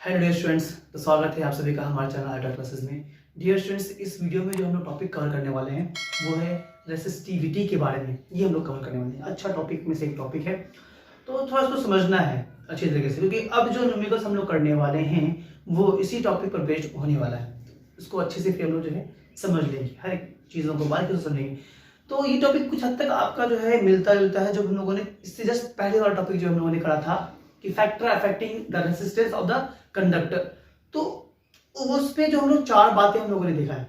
Hello dear students, तो स्वागत है आप सभी का हमारे चैनल आर्ट क्लासेस में। डियर स्टूडेंट्स, इस वीडियो में जो हम लोग टॉपिक कवर करने वाले हैं वो है रेसिस्टिविटी के बारे में। ये हम लोग कवर करने वाले हैं। अच्छा टॉपिक में से एक टॉपिक है, तो थोड़ा इसको समझना है अच्छी तरीके से, क्योंकि अब जो न्यूमेरिकल्स हम लोग करने वाले हैं वो इसी टॉपिक पर बेस्ड होने वाला है। इसको अच्छे से फिर हम लोग जो है समझ लेंगे, हर एक चीज़ों को बारीकी से समझेंगे। तो ये टॉपिक कुछ हद तक आपका जो है मिलता जुलता है जो हम लोगों ने इससे जस्ट पहले वाला टॉपिक जो हम लोगों ने करा था कि factor affecting the resistance of the conductor. तो उस पे जो हम लोग चार बातें हम लोगों ने देखा है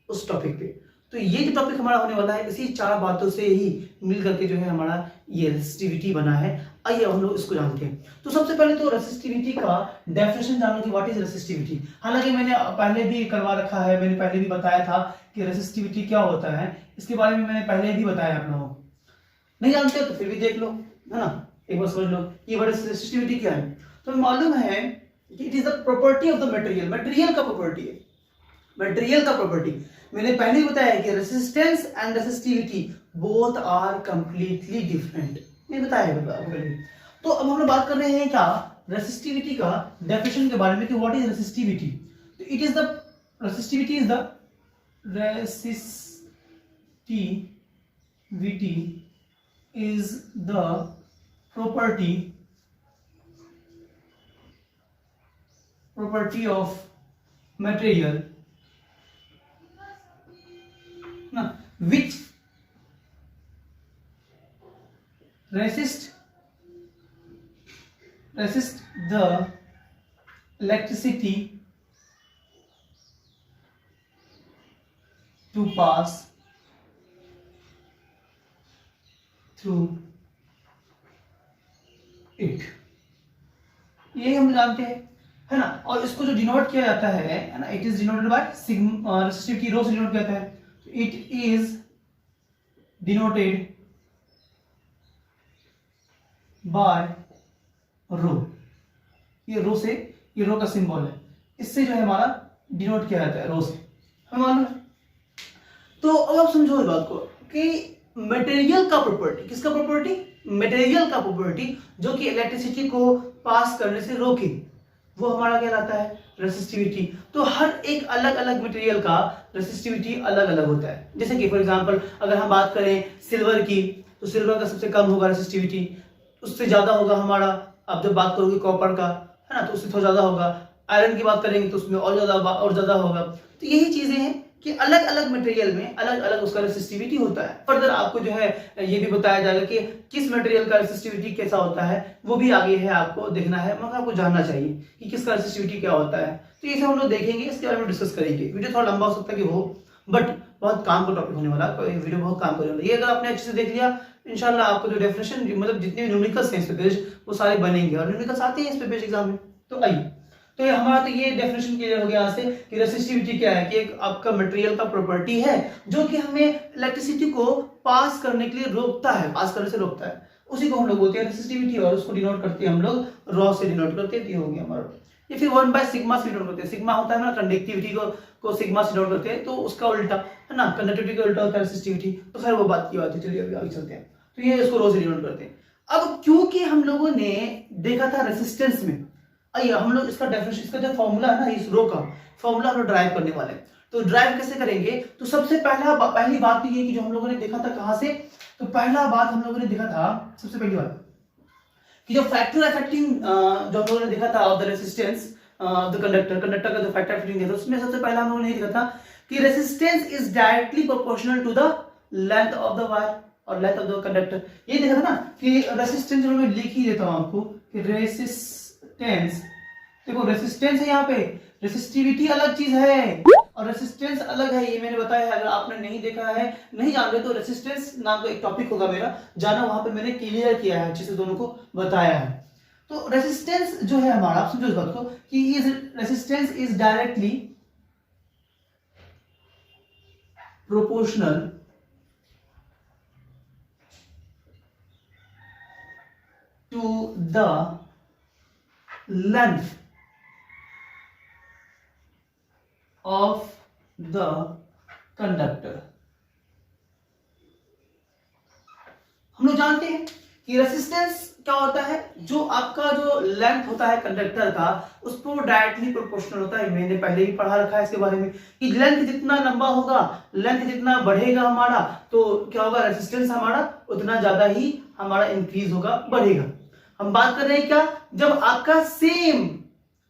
उस टॉपिक पे। तो ये जो टॉपिक हमारा होने वाला है इसी चार बातों से ही मिल करके जो है हमारा ये रेसिस्टिविटी बना है। आइए हम लोग इसको जानते हैं। तो सबसे पहले तो रेसिस्टिविटी का डेफिनेशन जानो कि व्हाट इज रेसिस्टिविटी। हालांकि मैंने पहले भी करवा रखा है, मैंने पहले भी बताया था कि रेसिस्टिविटी क्या होता है, इसके बारे में मैंने पहले भी बताया आप लोगों को। नहीं जानते हो तो फिर भी देख लो, है ना, एक बार समझ लो ये रेसिस्टिविटी क्या है। तो मालूम है कि it is the property of the material. Material का प्रॉपर्टी है, मटेरियल का प्रॉपर्टी। मैंने पहले ही बताया कि resistance and resistivity both are completely different, ये बताया है। तो अब हम लोग बात कर रहे हैं क्या रेसिस्टिविटी का डेफिनेशन के बारे में कि व्हाट इज रेसिस्टिविटी। तो it is the resistivity is the resistivity is the property of material which resist the electricity to pass through it। ये हम जानते हैं, है ना। और इसको जो डिनोट किया जाता है ना, it is denoted by sigma, resistivity rho से डिनोट किया जाता है। तो it is denoted by rho. ये रो से, ये रो का सिंबल है, इससे जो है हमारा डिनोट किया जाता है रो से, हमें मालूम है। तो अब आप समझो इस बात को कि मटेरियल का प्रॉपर्टी, किसका प्रॉपर्टी, मटेरियल का प्रॉपर्टी जो कि इलेक्ट्रिसिटी को पास करने से रोके, वो हमारा क्या कहलाता है रेसिस्टिविटी। तो हर एक अलग अलग मटेरियल का रेसिस्टिविटी अलग अलग होता है। जैसे कि फॉर एग्जांपल अगर हम बात करें सिल्वर की, तो सिल्वर का सबसे कम होगा रेसिस्टिविटी, उससे ज्यादा होगा हमारा, अब जब बात करोगे कॉपर का, है ना, तो उससे थोड़ा ज्यादा होगा। आयरन की बात करेंगे तो उसमें और ज्यादा होगा। तो यही चीजें हैं कि अलग अलग मटेरियल में अलग अलग उसका रेसिस्टिविटी होता है। फर्दर आपको जो है ये भी बताया जाएगा कि किस मटेरियल का रेसिस्टिविटी कैसा होता है, वो भी आगे है आपको देखना है, मगर आपको जानना चाहिए कि किसका रेसिस्टिविटी क्या होता है। तो ये सब हम लोग देखेंगे, इसके बारे में डिस्कस करेंगे। वीडियो थोड़ा लंबा हो सकता है कि वो, बट बहुत काम का टॉपिक होने वाला है, वीडियो बहुत काम करने वाला है। ये अगर आपने अच्छे से देख लिया, इंशाल्लाह आपको जो डेफिनेशन, मतलब जितने भी न्यूमेरिकल्स हैं इस पे बेस्ड, वो सारे बनेंगे। और न्यूमेरिकल्स आते हैं इस पे बेस्ड एग्जाम में। तो आइए, तो ये हमारा तो ये डेफिनेशन क्लियर हो गया यहाँ से कि रेसिस्टिविटी क्या है, कि एक आपका मटेरियल का प्रॉपर्टी है जो कि हमें इलेक्ट्रिसिटी को पास करने के लिए रोकता है, पास करने से रोकता है, उसी को हम लोग बोलते हैं रेसिस्टिविटी। और उसको डिनोट करते हैं हम लोग रॉ से डिनोट करते हैं। ये हो गया हमारा। ये फिर 1 by सिग्मा से डिनोट करते हैं। सिग्मा होता है ना कंडक्टिविटी को सिग्मा से डिनोट करते हैं, तो उसका उल्टा है ना, कंडक्टिविटी का उल्टा होता है रेसिस्टिविटी। तो खैर वो बात की बात है, चलिए अभी आगे चलते हैं। तो ये इसको रॉ से डिनोट करते हैं। अब क्योंकि हम लोगों ने देखा था रेसिस्टेंस में, आइए हम लोग इसका डेफिनेशन, इसका जो फॉर्मूला है ना, इस रो का फॉर्मूला हम लोग ड्राइव करने वाले हैं। तो ड्राइव कैसे करेंगे, तो सबसे पहली बात तो ये कि जो हम लोगों ने देखा था कहां से, तो पहला बात हम लोगों ने देखा था, सबसे पहली बात कि जो फैक्टर अफेक्टिंग जो हम लोगों ने देखा था of the resistance the conductor का जो फैक्टर अफेक्टिंग देखा, उसमें सबसे पहला हम लोगों ने देखा था कि resistance is directly proportional to the length of the wire और लेंथ ऑफ द कंडक्टर। ये देखा था ना कि रेसिस्टेंस, मैं लिख ही देता हूं आपको कि रेसिस्टेंस, देखो रेसिस्टेंस है यहाँ पे, रेसिस्टिविटी अलग चीज है और रेसिस्टेंस अलग है, ये मैंने बताया है। अगर आपने नहीं देखा है, नहीं जान रहे, तो रेसिस्टेंस नाम का एक टॉपिक होगा मेरा, जाना, वहां पे मैंने क्लियर किया है, अच्छे से दोनों को बताया है। तो रेसिस्टेंस जो है हमारा, आप समझो इस बात को कि resistance is directly proportional to the length of the conductor। हम लोग जानते हैं कि रेसिस्टेंस क्या होता है, जो आपका जो लेंथ होता है कंडक्टर का उस पर डायरेक्टली प्रोपोर्शनल होता है। मैंने पहले ही पढ़ा रखा है इसके बारे में कि लेंथ जितना लंबा होगा, लेंथ जितना बढ़ेगा हमारा, तो क्या होगा, रेजिस्टेंस हमारा उतना ज्यादा ही हमारा इंक्रीज होगा, बढ़ेगा। हम बात कर रहे हैं क्या, जब आपका सेम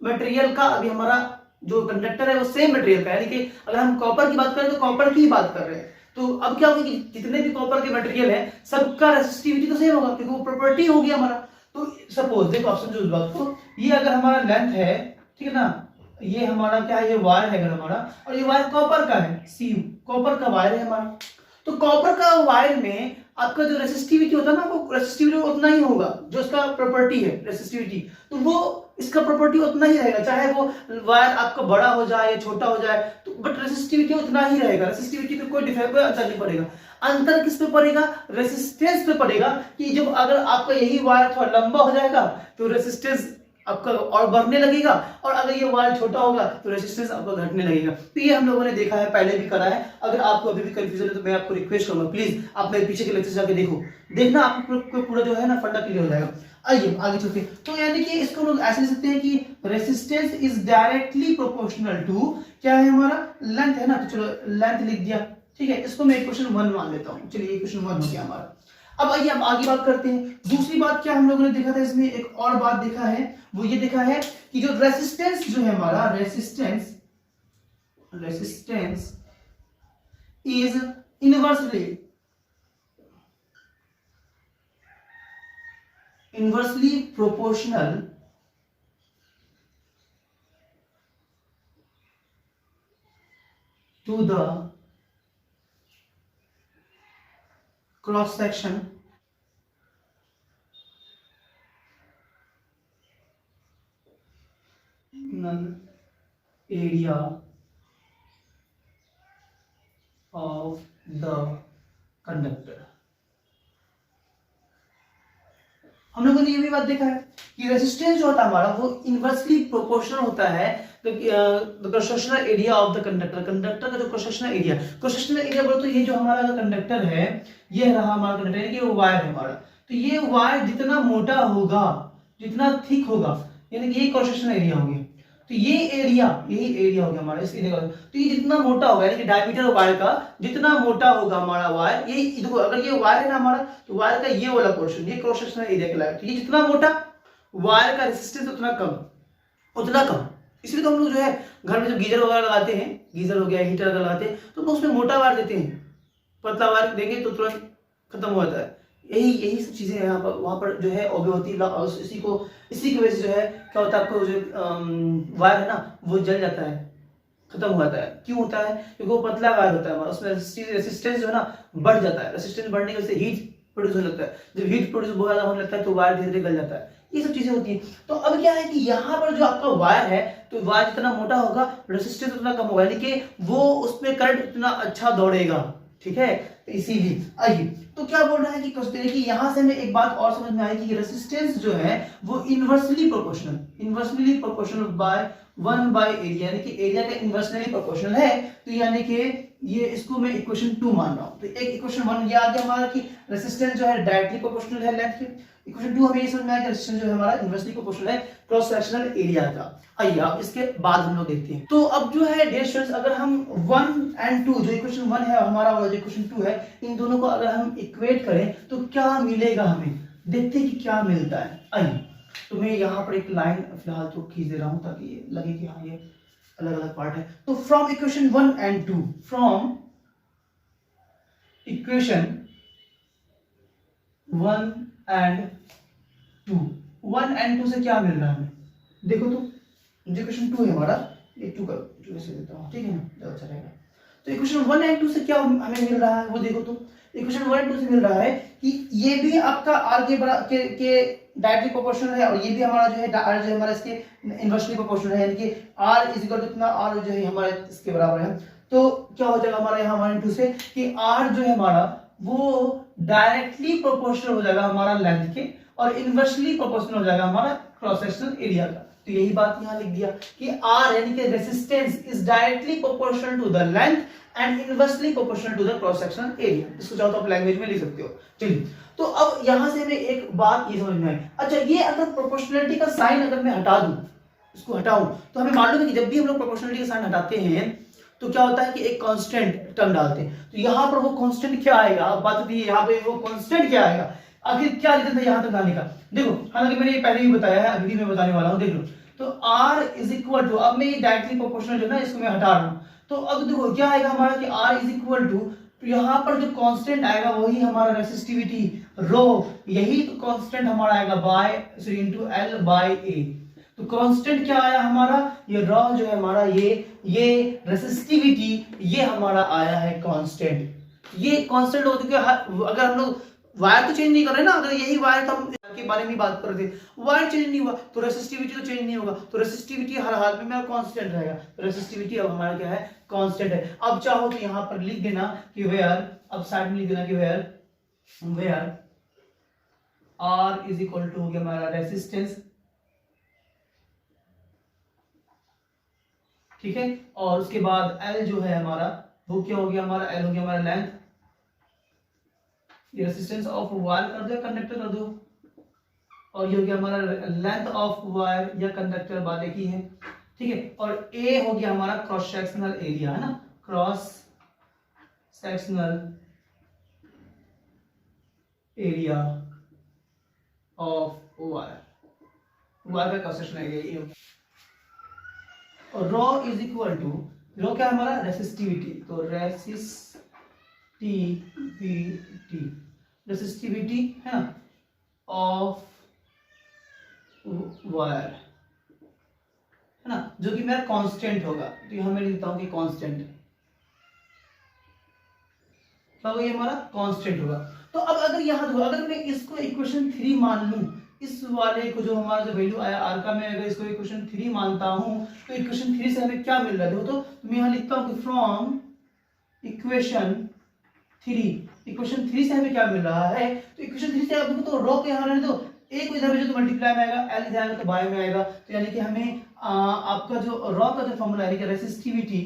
मटेरियल का, अभी हमारा जो कंडक्टर है वो सेम मटेरियल का, यानी कि अगर हम कॉपर की बात करें तो कॉपर की ही बात कर रहे हैं, तो अब क्या होगा कि जितने भी कॉपर के मटेरियल है सबका रेसिस्टिविटी तो सेम होगा, क्योंकि वो प्रॉपर्टी होगी हमारा। तो सपोज देखो आप समझो इस बात को, ये अगर हमारा लेंथ है, ठीक है ना, ये हमारा क्या है, ये वायर है अगर हमारा, और ये वायर कॉपर का है, सी कॉपर का वायर है हमारा, तो कॉपर का वायर में आपका जो रेसिस्टिविटी होता है ना, वो रेसिस्टिविटी उतना ही होगा जो उसका प्रॉपर्टी है रेसिस्टिविटी, तो वो इसका प्रॉपर्टी उतना ही रहेगा, चाहे वो वायर आपका बड़ा हो जाए या छोटा हो जाए, तो बट रेसिस्टिविटी उतना ही रहेगा। रेसिस्टिविटी पे कोई डिफरेंस, कोई अंतर नहीं पड़ेगा। अंतर किस पे पड़ेगा, रेसिस्टेंस पे पड़ेगा, कि जब अगर आपका यही वायर थोड़ा लंबा हो जाएगा तो रेसिस्टेंस आपका और बढ़ने लगेगा, और अगर ये वायर छोटा होगा तो रेजिस्टेंस आपका घटने लगेगा। तो ये हम लोगों ने देखा है, पहले भी करा है। अगर आपको अभी भी कंफ्यूजन है तो मैं आपको रिक्वेस्ट करूंगा, प्लीज आप मेरे पीछे के लेक्चर जाके देखो, देखना आपको पूरा जो है ना फंडा क्लियर हो जाएगा। आइए आगे चलते हैं। तो यानी कि इसको लोग ऐसे लिख सकते हैं कि resistance is directly proportional to, क्या है हमारा, लेंथ है ना, तो चलो लेंथ लिख दिया, ठीक है। इसको मैं क्वेश्चन 1 मान लेता हूँ, चलिए क्वेश्चन 1 हो गया हमारा। अब आइए अब आगे बात करते हैं। दूसरी बात क्या हम लोगों ने देखा था इसमें, एक और बात देखा है, वो ये देखा है कि जो रेसिस्टेंस जो है हमारा, resistance is inversely proportional to the cross section area of the conductor. हम लोगों ने ये भी बात देखा है कि रेजिस्टेंस जो होता है हमारा वो इनवर्सली प्रोपोर्शनल होता है the cross sectional area of the conductor. Conductor का जो क्रॉस सेक्शनल एरिया बोलो तो ये जो हमारा कंडक्टर है, ये रहा हमारा कंडक्टर, यानी कि वो वायर है हमारा, तो ये वायर जितना मोटा होगा, जितना थिक होगा, यानी कि ये क्रॉस सेक्शनल एरिया हो गया। तो ये एरिया, यही एरिया हो गया हमारा इस एरिया का। तो ये जितना मोटा होगा, यानी कि डायमीटर वायर का जितना मोटा होगा हमारा वायर, यही देखो, अगर ये वायर है ना हमारा, तो वायर का ये वाला पोर्शन, ये क्रॉस सेक्शनल एरिया कहलाएगा। तो ये जितना मोटा वायर का रेजिस्टेंस उतना कम। इसलिए तो हम लोग जो है घर में जब गीजर वगैरह लगाते हैं, गीजर हो गया, हीटर अगर लगाते हैं, तो उसमें मोटा वायर देते हैं, पतला वायर देंगे तो तुरंत खत्म हो जाता है। यही सब चीजें यहाँ पर, वहां पर जो है ऑब्जर्व होती है। इसी की वजह से जो है क्या होता है, आपको जो वायर है ना वो जल जाता है, खत्म हो जाता है। क्यों होता है, क्योंकि वो पतला वायर होता है हमारा, उसमें रेसिस्टेंस जो है ना बढ़ जाता है। रेसिस्टेंस बढ़ने की वजह से हीट प्रोड्यूस होने लगता है, जब हीट प्रोड्यूस बहुत ज्यादा होने लगता है तो वायर धीरे धीरे गल जाता है। ये सब चीजें होती है। तो अब क्या है कि यहाँ पर जो आपका वायर है, तो वायर जितना मोटा होगा रेसिस्टेंस उतना कम होगा, यानी कि वो उसमें करंट उतना अच्छा दौड़ेगा, ठीक है। तो इसीलिए आइए, तो क्या बोल रहा है कि यहां से हमें एक बात और समझ में आई कि रेसिस्टेंस जो है वो inversely proportional by 1 by area, यानी कि एरिया का इनवर्सली प्रोपोर्शनल है। तो यानी कि ये इसको मैं इक्वेशन 2 मान रहा हूं। तो एक इक्वेशन 1 ये आ गया हमारा कि रेसिस्टेंस जो है डायरेक्टली प्रोपोर्शनल है लेंथ के। इक्वेशन 2 हमें ये समझ में आया कि रेसिस्टेंस जो है हमारा इनवर्सली प्रोपोर्शनल है क्रॉस सेक्शनल एरिया का। आइए अब इसके बाद हम लोग देखते हैं। तो अब जो है डियर स्टूडेंट्स, अगर हम 1 एंड 2, जो इक्वेशन 1 है हमारा और जो इक्वेशन 2 है, इन दोनों को अगर हम इक्वेट करें तो क्या मिलेगा हमें, देखते हैं कि क्या मिलता है। आइए, तो मैं यहाँ पर एक लाइन फिलहाल तो खींच दे रहा हूं ताकि ये लगे कि हाँ ये अलग अलग पार्ट है। तो from equation 1 and 2, from equation 1 and 2 से क्या मिल रहा है हमें, देखो तो इक्वेशन 2 है हमारा, ये 2 से देता हूं, ठीक है ना, ज्यादा अच्छा रहेगा। तो इक्वेशन 1 एंड 2 से क्या हमें मिल रहा है वो देखो तो। इक्वेशन 1 एंड 2 से मिल रहा है कि ये भी आपका r के डायरेक्टली प्रोपोर्शनल है, और ये भी हमारा जो है r जो है हमारा इसके इनवर्सली प्रोपोर्शनल है, यानी कि r इज इक्वल टू इतना, r जो है हमारा इसके बराबर है। तो क्या हो जाएगा हमारा यहाँ 1 एंड 2 से कि r जो है हमारा वो डायरेक्टली प्रोपोर्शनल हो जाएगा हमारा लेंथ के, और इनवर्सली प्रोपोर्शनल हो जाएगा हमारा क्रॉस सेक्शनल एरिया का। तो यही बात यहाँ लिख दिया कि R यानी कि resistance is directly proportional to the length and inversely proportional to the cross sectional area. इसको चाहो तो आप लैंग्वेज में लिख सकते हो। चलिए, तो अब यहां से हमें एक बात ये समझ में आई। अच्छा, ये अगर प्रोपोर्शनलिटी का साइन अगर मैं हटा दूं, इसको हटाऊं, तो हमें मालूम है कि जब भी हम लोग प्रोपोर्शनलिटी का साइन हटाते हैं तो क्या होता है कि एक कांस्टेंट टर्म डालते हैं। तो यहाँ पर वो कांस्टेंट क्या आएगा, अब बात होती है यहाँ पे वो कांस्टेंट क्या आएगा, आखिर क्या रीजन था यहाँ तक लाने का। देखो, हालांकि मैंने ये पहले ही बताया है, अभी भी मैं बताने वाला हूँ, देख लो। तो R इज इक्वल टू, अब मैं ये डायरेक्टली प्रोपोर्शनल जो है ना इसको मैं हटा रहा हूँ, तो अब देखो क्या आएगा हमारा कि R इज इक्वल टू, यहाँ पर जो कांस्टेंट आएगा वही हमारा रेसिस्टिविटी रो, यही तो कांस्टेंट हमारा आएगा by sorry into L by A। तो कांस्टेंट क्या आया हमारा, ये रॉ जो है हमारा, ये रेसिस्टिविटी, ये हमारा आया है कांस्टेंट। ये कांस्टेंट हो चुका है। अगर हम लोग वायर तो चेंज नहीं कर रहे ना, अगर यही वायर हम के बारे में बात कर रहे थे, वायर चेंज नहीं हुआ तो रेसिस्टिविटी तो चेंज नहीं होगा, तो रेसिस्टिविटी हर हाल में मेरा कांस्टेंट रहेगा। तो रेसिस्टिविटी अब हमारा क्या है, कांस्टेंट है। अब चाहो तो यहां पर लिख देना कि वेयर, अब साइड में लिख देना कि where R is equal to हो गया हमारा रेसिस्टेंस, ठीक है, और उसके बाद L जो है हमारा वो क्या हो गया हमारा, L हो गया हमारा लेंथ, ये रेसिस्टेंस ऑफ वायर कर दो, कंडक्टर कर दो, और ये हो गया हमारा लेंथ ऑफ वायर या कंडक्टर, बात एक ही है, ठीक है। और A हो गया हमारा क्रॉस सेक्शनल एरिया, है ना, cross sectional area of wire का क्रॉस सेक्शनल एरिया। और rho is equal to, rho क्या हमारा रेसिस्टिविटी, तो रेसिस्टिविटी है ना ऑफ वायर, है ना, जो कि मेरा कांस्टेंट होगा। तो यहां मैं लिखता हूं कि कांस्टेंट, क्या होगा, ये हमारा कांस्टेंट होगा। तो अब अगर यहां देखो, अगर मैं इसको इक्वेशन 3 मान लूं, इस वाले को जो हमारा जो वैल्यू आया R का, मैं अगर इसको इक्वेशन 3 मानता हूं, तो इक्वेशन 3 से हमें क्या मिल रहा है, देखो तो मैं यहां लिखता हूं कि फ्रॉम इक्वेशन 3 से हमें क्या मिल रहा है। तो इक्वेशन 3 से आप देखो तो रॉ के यहां रहने दो, एक को इधर भेजो तो मल्टीप्लाई में आएगा, L इधर आएगा तो बाय में आएगा। तो यानी कि हमें आपका जो रॉ का जो फॉर्मूला है रेसिस्टिविटी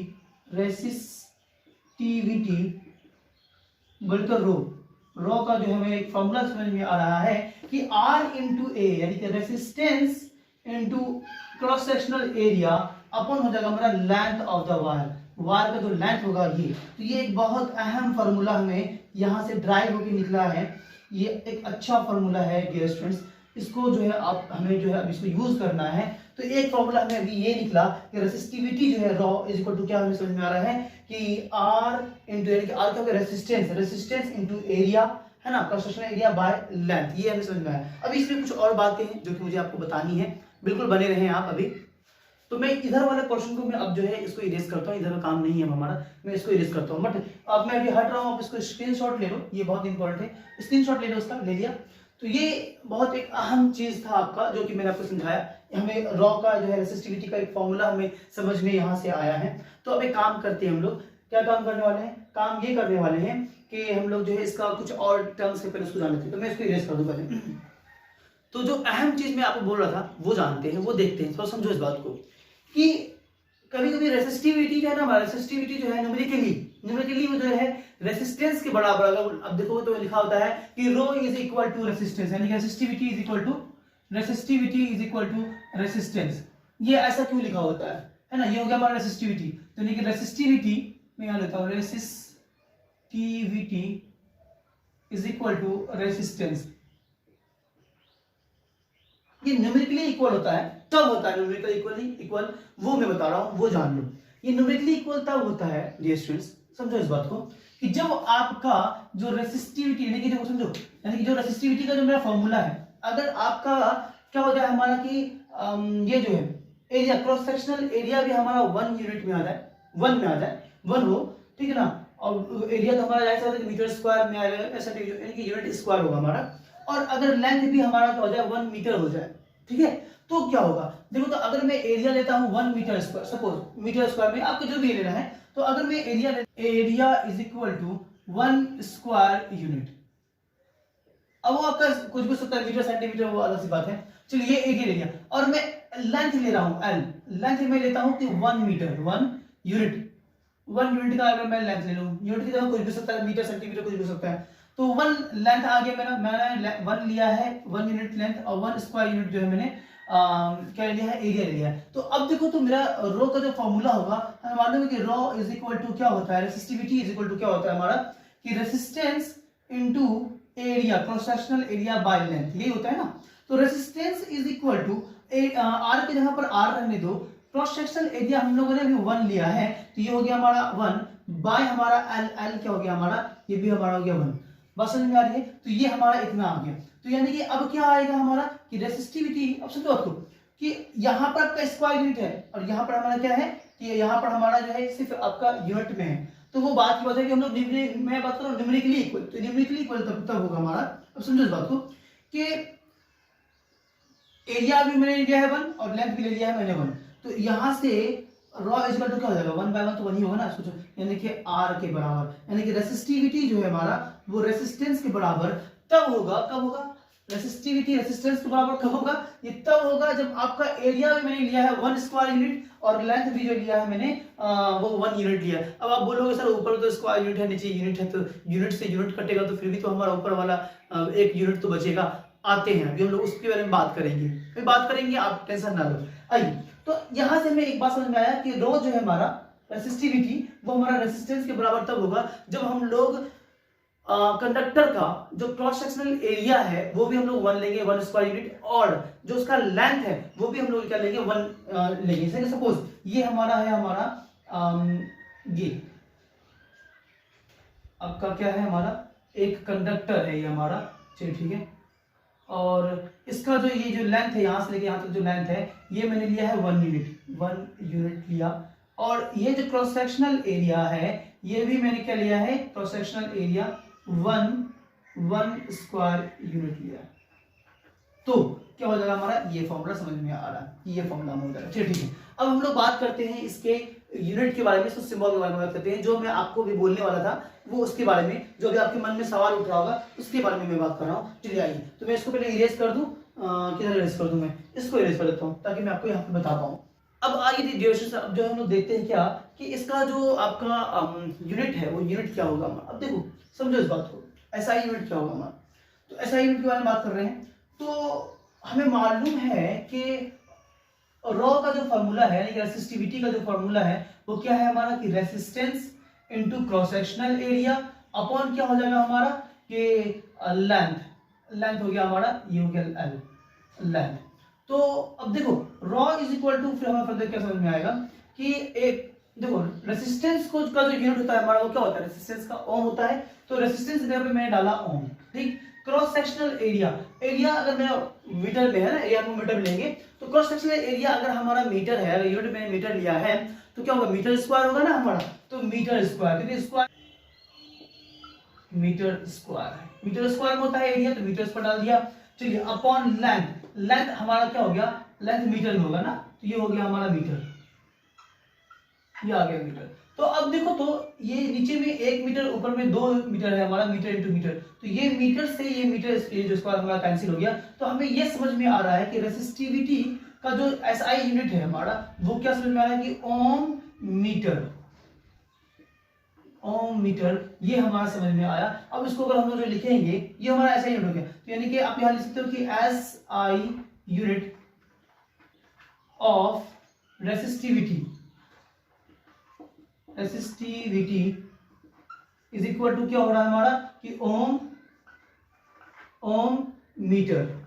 बोलकर रॉ का जो हमें एक फॉर्मूला समझ में आ रहा है कि R इंटू ए, यानी कि resistance into cross sectional area अपन हो जाएगा हमारा लेंथ ऑफ द वायर का जो लेंथ होगा ये। तो ये एक बहुत अहम फॉर्मूला हमें यहाँ से ड्राइव होकर निकला है, ये एक अच्छा फॉर्मूला है डियर स्टूडेंट्स। इसको जो है आप हमें जो है अब इसको यूज करना है। तो एक फॉर्मूला हमें अभी ये निकला कि रेसिस्टिविटी जो है रॉ इज इक्वल टू क्या हमें समझ में आ रहा है कि R इंटू, यानी कि R का रेसिस्टेंस इंटू एरिया, है ना, cross sectional area by length, ये हमें समझ में आया। अब इसमें कुछ और बातें हैं जो कि मुझे आपको बतानी है, बिल्कुल बने रहे आप अभी। तो मैं इधर वाले पोर्शन को मैं अब जो है इसको इरेज करता हूँ, इधर का काम नहीं है हमारा, मैं इसको इरेज करता हूँ। बट अब मैं अभी हट रहा हूँ, आप इसको स्क्रीनशॉट ले लो, ये बहुत इंपॉर्टेंट है, स्क्रीनशॉट ले लो, उसका ले लिया। तो ये बहुत एक अहम चीज था आपका जो कि मैंने आपको समझाया। हमें रॉ का जो है रेसिस्टिविटी का एक फॉर्मूला हमें समझ में यहाँ से आया है। तो अब एक काम करते हैं हम लोग, क्या काम करने वाले हैं, काम ये करने वाले हैं कि हम लोग जो है इसका कुछ और टर्म्स के पहले उसको जान लेते हैं। तो मैं इसको इरेज कर दूं पहले। तो जो अहम चीज मैं आपको बोल रहा था वो जानते हैं, वो देखते हैं, थोड़ा समझो इस बात को कि कभी कभी रेसिस्टिविटी जो है ना, रेसिस्टिविटी जो है न्यूमेरिकली वो जो है रेसिस्टेंस के बराबर, अगर अब देखो तो लिखा होता है कि rho is equal to resistance, यानी resistivity is equal to resistance. ये ऐसा क्यों लिखा होता है ना, ये हो गया हमारा रेसिस्टिविटी। तो यानी कि रेसिस्टिविटी मैं यहां लेता हूं, resistivity is equal to resistance. ये न्यूमेरिकली इक्वल होता है, तब होता है न्यूमेरिकली इक्वल, वो मैं बता रहा हूं, वो जान लो। ये न्यूमेरिकली इक्वल तब होता है डियर स्टूडेंट्स, समझो इस बात को, कि जब आपका जो रेसिस्टिविटी, यानी कि जो समझो, यानी कि जो रेसिस्टिविटी का जो मेरा फॉर्मूला है, अगर आपका क्या हो जाए हमारा कि ये जो है एरिया, क्रॉस सेक्शनल एरिया भी हमारा 1 यूनिट में आ जाए, 1 हो, ठीक है ना, और एरिया तो हमारा ऐसा मीटर स्क्वायर में आ जाएगा, ऐसा यानी कि यूनिट स्क्वायर होगा हमारा, और अगर लेंथ भी हमारा क्या हो जाए 1 मीटर हो जाए, ठीक है। तो क्या होगा देखो, तो अगर मैं एरिया लेता हूं 1 metre square, suppose metre square में आपको जो भी लेना है, तो अगर मैं area is equal to 1 square unit, अब वो आपका कुछ भी सकता है, मीटर सेंटीमीटर वो अलग सी बात है, चलिए ये एरिया ले लिया, और मैं लेंथ ले रहा हूं एल, लेंथ में लेता हूं कि 1 मीटर, 1 यूनिट, 1 यूनिट का अगर मैं लेंथ ले लूं, यूनिट की जगह कुछ भी सकता है, मीटर सेंटीमीटर कुछ भी सकता है, तो 1 लेंथ आ गया मैंने 1 लिया है, 1 यूनिट लेंथ, और 1 स्क्वायर यूनिट जो है मैंने क्या लिया है, एरिया ले लिया है। तो अब देखो तो मेरा रो का जो फॉर्मूला होगा, हमें मालूम है कि रो इज इक्वल टू क्या होता है, रेसिस्टिविटी इज इक्वल टू क्या होता है हमारा, कि resistance into area, cross sectional area by length, यही होता है ना। तो resistance is equal to R की जगह पर आर रहने दो, क्रॉस सेक्शनल एरिया हम लोगों ने अभी 1 लिया है, तो ये हो गया हमारा 1 बाय हमारा एल, एल क्या हो गया हमारा, ये भी हमारा हो गया 1। बात समझ में आ रही है? तो ये हमारा इतना आ गया। तो यानी कि अब क्या आएगा हमारा कि रेसिस्टिविटी, अब समझो आपको कि यहाँ पर आपका स्क्वायर यूनिट है और यहाँ पर हमारा क्या है कि यहाँ पर हमारा जो है सिर्फ आपका यूनिट में है। तो वो बात की बात है कि हम लोग मैं बात कर रहा हूँ न्यूमेरिकली इक्वल, तो न्यूमेरिकली इक्वल तब होगा हमारा। अब समझो इस बात को कि एरिया भी मैंने लिया है 1 और लेंथ भी ले लिया है मैंने 1, तो यहाँ से रॉ इज इक्वल टू क्या हो जाएगा, 1 बाय 1 तो 1 ही होगा ना, सोचो, यानी कि आर के बराबर, यानी कि रेसिस्टिविटी जो है हमारा वो रेसिस्टेंस के बराबर तब होगा, कब होगा, रेसिस्टिविटी रेसिस्टेंस के बराबर कब होगा, ये तब होगा जब आपका एरिया भी मैंने लिया है 1 स्क्वायर यूनिट और लेंथ भी जो लिया है मैंने वो 1 यूनिट लिया है। अब आप बोलोगे सर ऊपर तो स्क्वायर यूनिट है नीचे यूनिट है, तो यूनिट से यूनिट कटेगा तो फिर भी तो हमारा ऊपर वाला 1 यूनिट तो बचेगा। आते हैं अभी हम लोग उसके बारे में बात करेंगे, फिर बात करेंगे, आप टेंशन ना लो। आइए, तो यहां से हमें एक बात समझ में आया कि रो जो है हमारा रेसिस्टिविटी वो हमारा रेसिस्टेंस के बराबर तब होगा जब हम लोग कंडक्टर का जो क्रॉस सेक्शनल एरिया है वो भी हम लोग 1 लेंगे, 1 स्क्वायर यूनिट, और जो उसका लेंथ है वो भी हम लोग क्या लेंगे, 1 लेंगे। जैसे सपोज ये हमारा है, हमारा ये आपका क्या है, हमारा एक कंडक्टर है ये हमारा, चलिए ठीक है, और इसका जो ये जो लेंथ है यहाँ से लेके यहाँ तक जो लेंथ है ये मैंने लिया है 1 यूनिट, 1 यूनिट लिया, और ये जो क्रॉस सेक्शनल एरिया है ये भी मैंने क्या लिया है, cross sectional area 1 square unit लिया। तो क्या हो जाएगा हमारा, ये फॉर्मूला समझ में आ रहा है, ये फॉर्मूला हो जाएगा। चलिए ठीक है, अब हम लोग बात करते हैं इसके यूनिट के बारे में, इसको सिंबल के बारे में बात करते हैं। जो मैं आपको भी बोलने वाला था वो उसके बारे में, जो भी आपके मन में सवाल उठ रहा होगा उसके बारे में मैं बात कर रहा हूँ। चलिए आइए, तो मैं इसको पहले इरेज कर दूं, किधर इरेज कर दूं, मैं इसको इरेज कर देता हूँ ताकि मैं आपको यहाँ पे बता पाऊँ। अब आइए ड्यूरेशन जो हम लोग देखते हैं क्या कि इसका जो आपका यूनिट है वो यूनिट क्या होगा। अब देखो समझो इस बात को, एसआई यूनिट क्या होगा हमारा, तो एसआई यूनिट के बारे में बात कर रहे हैं। तो हमें मालूम है कि रॉ का जो फॉर्मूला है यानी रेसिस्टिविटी का जो फॉर्मूला है वो क्या है हमारा, कि resistance into cross sectional area upon क्या हो जाएगा हमारा, कि लेंथ, लेंथ हो गया हमारा, ये हो गया एल, लेंथ। तो अब देखो रॉ इज इक्वल टू, फिर हमें फर्दर क्या समझ में आएगा कि एक देखो रेसिस्टेंस को का जो यूनिट होता है हमारा वो क्या होता है, रेसिस्टेंस का ओम होता है। तो रेसिस्टेंस जगह पे मैंने डाला ओम, ठीक। क्रॉस सेक्शनल एरिया, एरिया अगर मैं मीटर में है ना, एरिया को मीटर में लेंगे, तो क्रॉस सेक्शनल एरिया अगर हमारा मीटर है, अगर यूनिट में मीटर लिया है तो क्या होगा, मीटर स्क्वायर होगा ना हमारा, तो मीटर स्क्वायर, क्योंकि स्क्वायर मीटर स्क्वायर है, मीटर स्क्वायर में होता है एरिया, तो मीटर पर डाल दिया। चलिए अपॉन लेंथ, लेंथ हमारा क्या हो गया, लेंथ मीटर में होगा ना, तो ये हो गया हमारा मीटर, ये आ गया मीटर। तो अब देखो तो ये नीचे में 1 मीटर, ऊपर में 2 मीटर है हमारा, मीटर इंटू मीटर, तो ये मीटर से ये मीटर जो स्क्वायर हमारा कैंसिल हो गया। तो हमें ये समझ में आ रहा है कि रेसिस्टिविटी का जो एसआई यूनिट है हमारा वो क्या समझ में आ रहा है कि ओम मीटर, ओम मीटर, ये हमारा समझ में आया। अब इसको अगर हम लोग जो लिखेंगे ये हमारा एसआई यूनिट हो गया, तो यानी कि आप यहां लिख सकते हो कि SI unit of resistivity, resistivity is equal to क्या हो रहा है हमारा, कि ओम, ओम मीटर,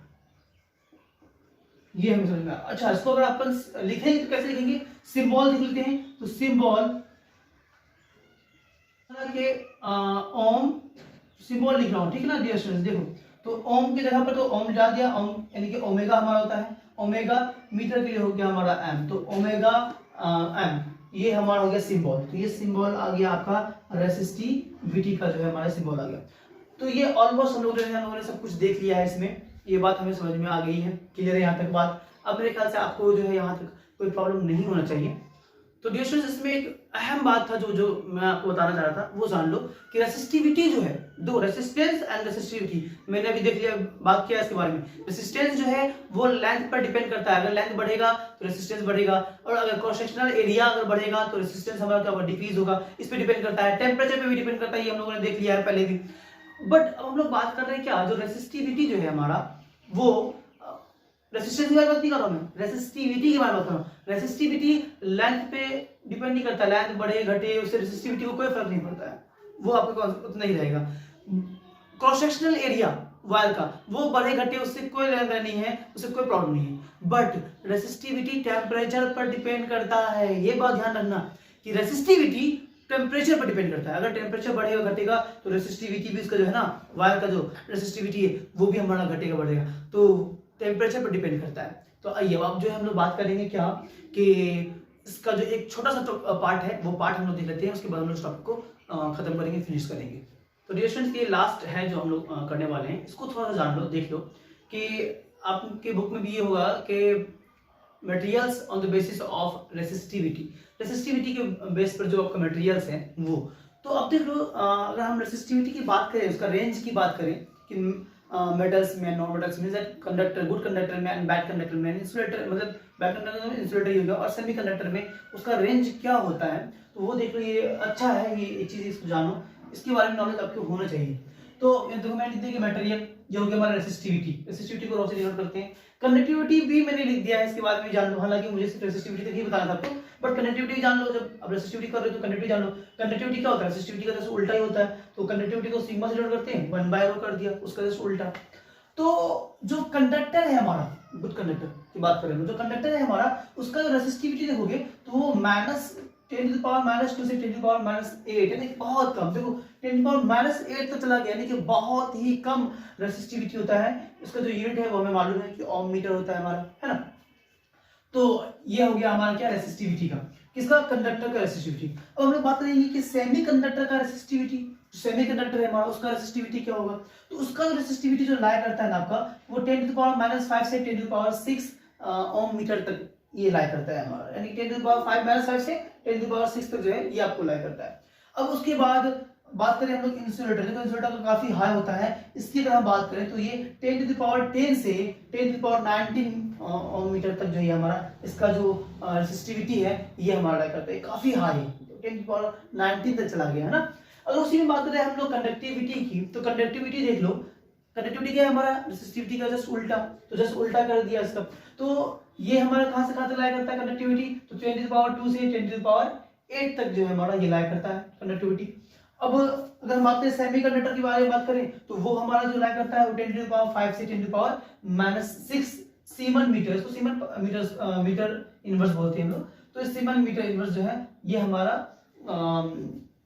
ये हमें समझ में आया। अच्छा, इसको अगर अपन लिखेंगे तो कैसे लिखेंगे, सिंबल लिख लेते हैं, तो सिंबल के ओम सिंबल लिख रहा हूं, ठीक है ना डियर स्टूडेंट्स। देखो तो ओम की जगह पर तो ओम डाल दिया, ओम यानी कि ओमेगा हमारा होता है, ओमेगा मीटर के लिए हो गया हमारा एम, तो ओमेगा एम, ये हमारा हो गया सिंबल। तो ये सिंबल आ गया आपका रेसिस्टिविटी का जो है हमारा सिंबल आ गया। तो ये ऑलमोस्ट हम लोगों ने सब कुछ देख लिया है इसमें, ये बात हमें समझ में आ गई है, क्लियर है यहाँ तक बात। अब मेरे ख्याल से आपको जो है यहाँ तक कोई प्रॉब्लम नहीं होना चाहिए। तो डियर स्टूडेंट्स, इसमें एक अहम बात था जो मैं आपको बताना चाह रहा था, वो जान लो कि रेसिस्टिविटी जो है दो, रेसिस्टेंस एंड रेसिस्टिविटी। मैंने अभी देख लिया, बात किया इसके बारे में। रेसिस्टेंस जो है वो लेंथ पर डिपेंड करता है, अगर लेंथ बढ़ेगा तो रेसिस्टेंस बढ़ेगा, और अगर क्रॉस सेक्शनल एरिया अगर बढ़ेगा तो रेसिस्टेंस हमारा क्या होगा, डिक्रीज होगा। इस पे डिपेंड करता है, टेम्परेचर पे भी डिपेंड करता है, ये हम लोगों ने देख लिया है पहले भी। बट अब हम लोग बात कर रहे हैं क्या, जो रेसिस्टिविटी जो है हमारा, वो रेसिस्टेंस की बात नहीं कर रहा हूं मैं, रेसिस्टिविटी की बात कर रहा हूं। रेसिस्टिविटी लेंथ पे डिपेंड नहीं करता, लेंथ बढ़े घटे उससे रेसिस्टिविटी को कोई फर्क नहीं पड़ता है, वो आपके पास उतना ही रहेगा। क्रॉस सेक्शनल एरिया वायर का वो बढ़े घटे उससे कोई लेना नहीं है, उससे कोई प्रॉब्लम नहीं है। बट रेसिस्टिविटी टेम्परेचर पर डिपेंड करता है, ये बात ध्यान रखना कि रेसिस्टिविटी टेम्परेचर पर डिपेंड करता है। अगर टेम्परेचर बढ़ेगा घटेगा तो रेसिस्टिविटी भी इसका जो है ना, वायर का जो रेसिस्टिविटी है वो भी हमारा घटेगा बढ़ेगा, तो टेम्परेचर पर डिपेंड करता है। तो आइए अब जो है हम लोग बात करेंगे क्या कि इसका जो एक छोटा सा पार्ट है वो पार्ट हम लोग देख लेते हैं, उसके बाद हम लोग इस टॉपिक को खत्म करेंगे, फिनिश करेंगे। तो डियर स्टूडेंट्स, ये लास्ट है जो हम लोग करने वाले हैं, इसको थोड़ा सा जान लो, देख लो कि आपके बुक में भी ये होगा कि materials on the basis of resistivity, resistivity के बेस पर जो आपका मटेरियल्स हैं वो। तो अब देख लो, अगर हम रेसिस्टिविटी की बात करें, उसका रेंज की बात करें कि मेटल्स में, नॉन मेटल्स में, कंडक्टर, गुड कंडक्टर में एंड बैड कंडक्टर में, इंसुलेटर मतलब बैड कंडक्टर में इंसुलेटर ही हो गया, और सेमी कंडक्टर में उसका रेंज क्या होता है, तो वो देख लो। ये अच्छा है, ये एक चीज इसको जानो, इसके बारे में नॉलेज आपको होना चाहिए। तो देखो मैंने लिख दिया कि मटेरियल जो हो गया हमारा रेसिस्टिविटी, रेसिस्टिविटी को रोसे डिनोट करते हैं। कंडक्टिविटी भी मैंने लिख दिया है, इसके बारे में जान लो, हालांकि मुझे सिर्फ रेसिस्टिविटी तक ही बताना था आपको, बट कंडक्टिविटी जान लो। जब अब रेसिस्टिविटी कर रहे हो तो कंडक्टिविटी जान लो। कंडक्टिविटी क्या होता है, रेसिस्टिविटी का जैसे उल्टा ही होता है, तो कंडक्टिविटी को सिग्मा से डिनोट करते हैं, 1/ρ कर दिया, उसका जैसे उल्टा। तो जो कंडक्टर है हमारा, गुड कंडक्टर की बात करें, जो कंडक्टर है हमारा, उसका जो रेसिस्टिविटी देखोगे तो वो -10⁻⁻2 से 10⁻8, यानी कि बहुत कम। देखो 10⁻8 तक चला गया, यानी कि बहुत ही कम रेसिस्टिविटी होता है। इसका जो यूनिट है वो हमें मालूम है कि ओम मीटर होता है हमारा, है ना। तो ये हो गया हमारा क्या, रेसिस्टिविटी का, किसका, कंडक्टर का रेसिस्टिविटी। अब हम लोग बात करेंगे कि सेमी कंडक्टर का रेसिस्टिविटी, सेमी कंडक्टर है हमारा, उसका रेसिस्टिविटी क्या होगा। तो उसका जो रेसिस्टिविटी जो लाया करता है ना आपका, वो 10⁻⁻5 से 10⁻6 ओम मीटर तक ये लाया करता है हमारा, यानी 10⁻5 से 10⁻6 तक जो है ये आपको लाया करता है। अब उसके बाद बात करें हम लोग इंसुलेटर, देखो इंसुलेटर तो काफी हाई होता है, इसकी अगर हम बात करें तो ये 10⁻10 से 10⁻19 ओम मीटर तक जो है हमारा, इसका जो रेसिस्टिविटी है ये हमारा लाया करता है, काफी हाई है, 10⁻19 तक चला गया, है ना। अगर उसी में बात करें हम लोग कंडक्टिविटी की, तो कंडक्टिविटी देख लो, कंडक्टिविटी क्या है हमारा, रेसिस्टिविटी का जस्ट उल्टा, तो जस्ट उल्टा कर दिया इसका। तो ये हमारा कहां से कहां तक लाया करता है कंडक्टिविटी, तो 10⁻2 से 10⁻8 तक जो है हमारा ये लाया करता है कंडक्टिविटी। अब अगर हम बात करें सेमी कंडक्टर के बारे में बात करें, तो वो हमारा जो लाया करता है वो 10⁻5 से 10⁻6 सीमन मीटर, इसको सीमन मीटर इनवर्स बोलते हैं हम लोग। तो इस सीमन मीटर इनवर्स जो है ये हमारा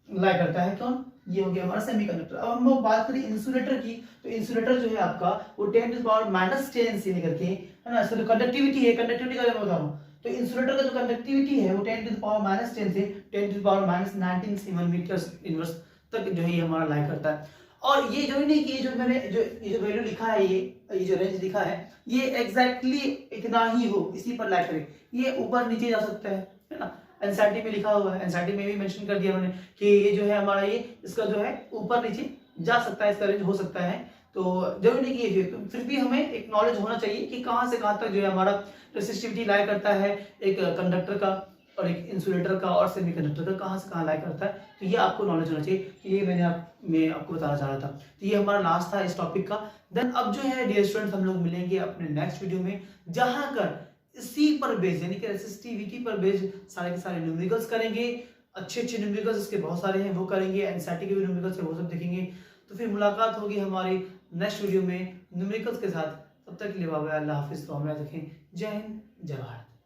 लाया करता है, कौन, ये हो गया हमारा सेमीकंडक्टर। अब हम लोग बात करें इंसुलेटर की, तो इंसुलेटर जो है आपका वो 10⁻10 से लेकर के, है ना, इसका जो कंडक्टिविटी है, कंडक्टिविटी का मैं बता रहा हूँ, तो इंसुलेटर का जो कंडक्टिविटी है वो 10⁻10 से 10⁻19 सीमन मीटर इनवर्स तक जो है ये हमारा लाया करता है। और ये जो नहीं कि ये जो मैंने ये जो वैल्यू लिखा है, ये जो रेंज लिखा है, ये एग्जैक्टली इतना ही हो, इसी पर लाया करें, ये ऊपर नीचे जा सकता है ना। एनसीईआरटी में लिखा हुआ है, एनसीईआरटी में भी मेंशन कर दिया उन्होंने कि ये जो है हमारा, ये इसका जो है ऊपर नीचे जा सकता है, इसका रेंज हो सकता है। तो जरूरी नहीं कि ये फिर भी हमें एक नॉलेज होना चाहिए कि कहां से कहां तक जो है हमारा रेसिस्टिविटी लाया करता है, एक कंडक्टर का और एक इंसुलेटर का और सेमीकंडक्टर का कहां से कहां लाया करता है। तो ये आपको नॉलेज होना चाहिए कि ये मैं आपको बताना चाह रहा था। तो ये हमारा लास्ट था इस टॉपिक का। देन अब जो है डियर स्टूडेंट्स, हम लोग मिलेंगे अपने नेक्स्ट वीडियो में, जहां कर इसी पर बेस्ड यानी कि रेसिस्टिविटी पर बेस्ड सारे के सारे न्यूमेरिकल्स करेंगे। अच्छे अच्छे न्यूमेरिकल्स इसके बहुत सारे हैं, वो करेंगे। एनसीईआरटी के भी न्यूमेरिकल्स है, वो सब देखेंगे। तो फिर मुलाकात होगी हमारी नेक्स्ट वीडियो में न्यूमेरिकल्स के साथ। तब तक के लिए बाय बाय, अल्लाह हाफिज। तो हमें रखें। जय हिंद, जय भारत।